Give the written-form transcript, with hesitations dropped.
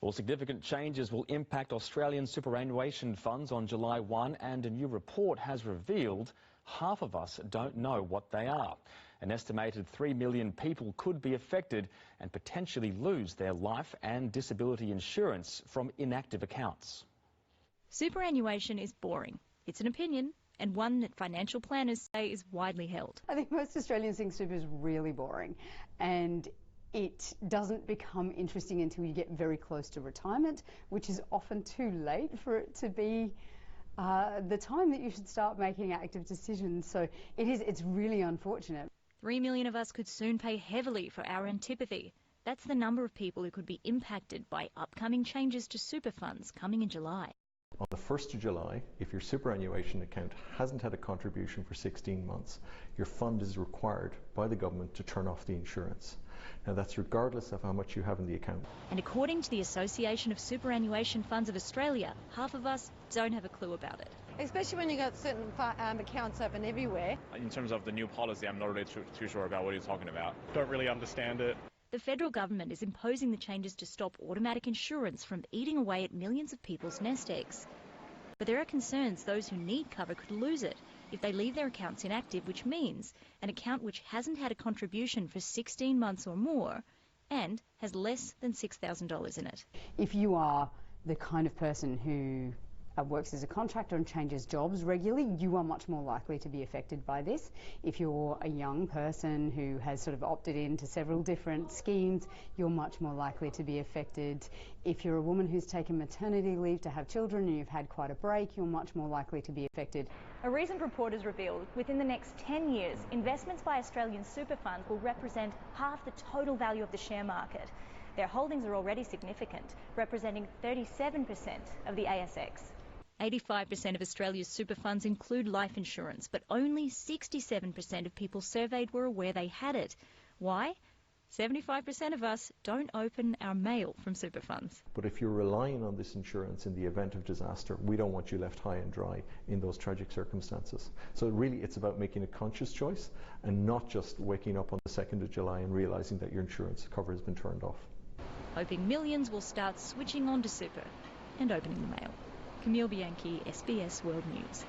Well, significant changes will impact Australian superannuation funds on July 1, and a new report has revealed half of us don't know what they are. An estimated 3 million people could be affected and potentially lose their life and disability insurance from inactive accounts. Superannuation is boring. It's an opinion, and one that financial planners say is widely held. I think most Australians think super is really boring, and it doesn't become interesting until you get very close to retirement, which is often too late for it to be the time that you should start making active decisions. So it's really unfortunate. 3 million of us could soon pay heavily for our antipathy. That's the number of people who could be impacted by upcoming changes to super funds coming in July. On the 1st of July, if your superannuation account hasn't had a contribution for 16 months, your fund is required by the government to turn off the insurance. Now that's regardless of how much you have in the account. And according to the Association of Superannuation Funds of Australia, half of us don't have a clue about it. Especially when you've got certain accounts open everywhere. In terms of the new policy, I'm not really too sure about what he's talking about. Don't really understand it. The federal government is imposing the changes to stop automatic insurance from eating away at millions of people's nest eggs. But there are concerns those who need cover could lose it if they leave their accounts inactive, which means an account which hasn't had a contribution for 16 months or more and has less than $6,000 in it. If you are the kind of person who works as a contractor and changes jobs regularly, you are much more likely to be affected by this. If you're a young person who has sort of opted into several different schemes, you're much more likely to be affected. If you're a woman who's taken maternity leave to have children and you've had quite a break, you're much more likely to be affected. A recent report has revealed within the next 10 years, investments by Australian super funds will represent half the total value of the share market. Their holdings are already significant, representing 37% of the ASX. 85% of Australia's super funds include life insurance, but only 67% of people surveyed were aware they had it. Why? 75% of us don't open our mail from super funds. But if you're relying on this insurance in the event of disaster, we don't want you left high and dry in those tragic circumstances. So really it's about making a conscious choice and not just waking up on the 2nd of July and realising that your insurance cover has been turned off. Hoping millions will start switching on to super and opening the mail. Camille Bianchi, SBS World News.